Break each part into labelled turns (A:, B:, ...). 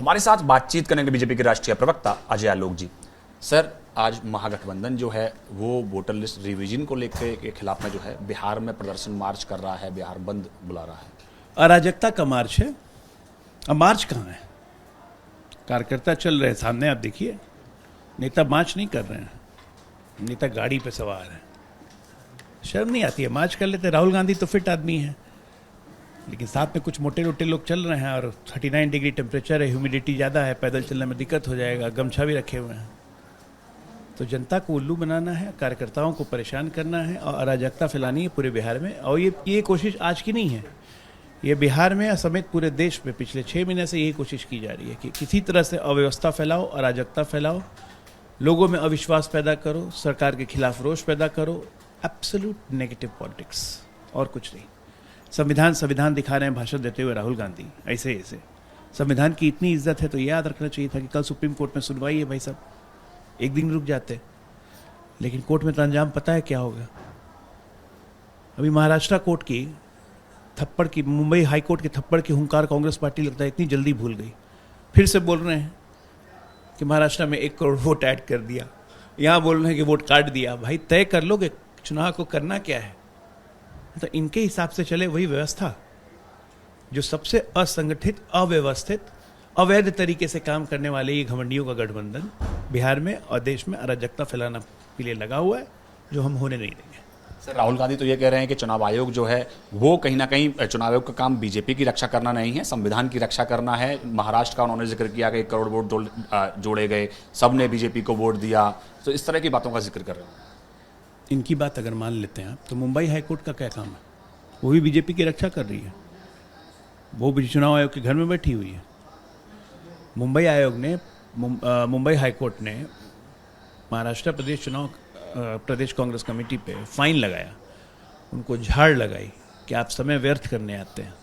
A: हमारे साथ बातचीत करेंगे बीजेपी के राष्ट्रीय प्रवक्ता अजय आलोक जी। सर, आज महागठबंधन जो है वो वोटर लिस्ट रिवीजन को लेकर के खिलाफ में जो है बिहार में प्रदर्शन मार्च कर रहा है, बिहार बंद बुला रहा है।
B: अराजकता का मार्च है। अब मार्च कहाँ है? कार्यकर्ता चल रहे हैं सामने, आप देखिए। नेता मार्च नहीं कर रहे हैं, नेता गाड़ी पे सवार है। शर्म नहीं आती है? मार्च कर लेते। राहुल गांधी तो फिट आदमी है, लेकिन साथ में कुछ मोटे लोटे लोग चल रहे हैं और 39 डिग्री टेम्परेचर है, ह्यूमिडिटी ज़्यादा है, पैदल चलने में दिक्कत हो जाएगा, गमछा भी रखे हुए हैं। तो जनता को उल्लू बनाना है, कार्यकर्ताओं को परेशान करना है और अराजकता फैलानी है पूरे बिहार में। और ये कोशिश आज की नहीं है, ये बिहार में समेत पूरे देश में पिछले 6 महीने से यही कोशिश की जा रही है कि किसी तरह से अव्यवस्था फैलाओ, अराजकता फैलाओ, लोगों में अविश्वास पैदा करो, सरकार के खिलाफ रोष पैदा करो। एब्सोल्यूट नेगेटिव पॉलिटिक्स और कुछ नहीं। संविधान दिखा रहे हैं भाषण देते हुए राहुल गांधी, ऐसे संविधान की इतनी इज्जत है तो याद रखना चाहिए था कि कल सुप्रीम कोर्ट में सुनवाई है भाई साहब, एक दिन रुक जाते। लेकिन कोर्ट में तो अंजाम पता है क्या होगा। अभी महाराष्ट्र कोर्ट की थप्पड़ की, मुंबई हाई कोर्ट के थप्पड़ की हुंकार कांग्रेस पार्टी लगता है इतनी जल्दी भूल गई। फिर से बोल रहे हैं कि महाराष्ट्र में 1 करोड़ वोट ऐड कर दिया, यहाँ बोल रहे हैं कि वोट काट दिया। भाई तय कर लो कि चुनाव को करना क्या है। तो इनके हिसाब से चले वही व्यवस्था जो सबसे असंगठित, अव्यवस्थित, अवैध तरीके से काम करने वाले ये घमंडियों का गठबंधन बिहार में और देश में अराजकता फैलाना के लिए लगा हुआ है, जो हम होने नहीं देंगे।
A: सर, राहुल गांधी तो ये कह रहे हैं कि चुनाव आयोग जो है वो कहीं ना कहीं, चुनाव आयोग का काम बीजेपी की रक्षा करना नहीं है, संविधान की रक्षा करना है। महाराष्ट्र का उन्होंने जिक्र किया कि 1 करोड़ वोट जोड़े गए, सबने बीजेपी को वोट दिया। तो इस तरह की बातों का जिक्र कर रहे हैं।
B: इनकी बात अगर मान लेते हैं तो मुंबई हाईकोर्ट का क्या काम है? वो भी बीजेपी की रक्षा कर रही है, वो भी चुनाव आयोग के घर में बैठी हुई है। मुंबई आयोग ने, मुंबई हाईकोर्ट ने महाराष्ट्र प्रदेश कांग्रेस कमेटी पे फाइन लगाया, उनको झाड़ लगाई कि आप समय व्यर्थ करने आते हैं।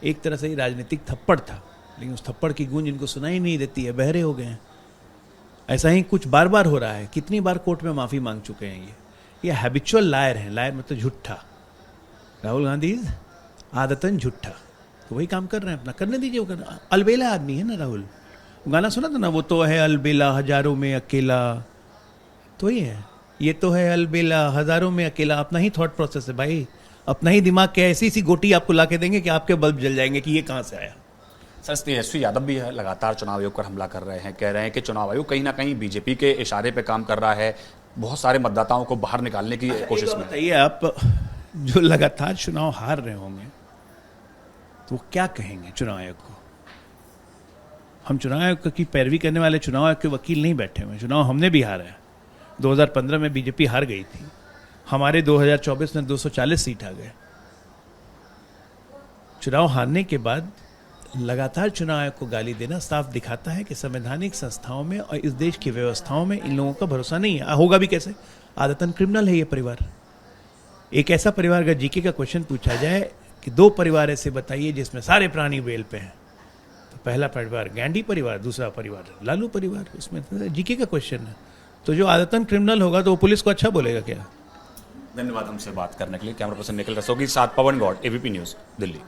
B: एक तरह से ही राजनीतिक थप्पड़ था, लेकिन उस थप्पड़ की गूंज इनको सुनाई नहीं देती है, बहरे हो गए हैं। ऐसा ही कुछ बार बार हो रहा है। कितनी बार कोर्ट में माफ़ी मांग चुके हैं ये हैबिचुअल लायर हैं। लायर मतलब झूठा। राहुल गांधी आदतन झूठा, तो वही काम कर रहे हैं अपना, करने दीजिए। वो करना, अलबेला आदमी है ना राहुल। गाना सुना था ना, वो तो है अलबेला हजारों में अकेला, तो ही है। ये तो है अलबेला हजारों में अकेला। अपना ही थॉट प्रोसेस है भाई, अपना ही दिमाग के ऐसी सी गोटी आपको ला के देंगे कि आपके बल्ब जल जाएंगे कि ये कहाँ से आया।
A: सर, तेजस्वी यादव भी है, लगातार चुनाव आयोग पर हमला कर रहे हैं, कह रहे हैं कि चुनाव आयोग कहीं ना कहीं बीजेपी के इशारे पे काम कर रहा है, बहुत सारे मतदाताओं को बाहर निकालने की कोशिश में।
B: बताइए आप, जो लगातार चुनाव हार रहे होंगे तो वो क्या कहेंगे चुनाव आयोग को? हम चुनाव आयोग की पैरवी करने वाले चुनाव आयोग के वकील नहीं बैठे हुए। चुनाव हमने भी हारा है। 2015 में बीजेपी हार गई थी, हमारे 2024 में 240 सीट आ गए। चुनाव हारने के बाद लगातार चुनाव आयोग को गाली देना साफ दिखाता है कि संवैधानिक संस्थाओं में और इस देश की व्यवस्थाओं में इन लोगों का भरोसा नहीं है। होगा भी कैसे? आदतन क्रिमिनल है ये परिवार। एक ऐसा परिवार का जीके का क्वेश्चन पूछा जाए कि 2 परिवार ऐसे बताइए जिसमें सारे प्राणी बेल पे हैं, तो पहला परिवार गांधी परिवार, दूसरा परिवार लालू परिवार, उसमें जीके का क्वेश्चन है। तो जो आदतन क्रिमिनल होगा तो वो पुलिस को अच्छा बोलेगा क्या?
A: धन्यवाद हमसे बात करने के लिए। कैमरा पर्सन निखिल रस्तोगी के साथ पवन गौड़, एबीपी न्यूज़, दिल्ली।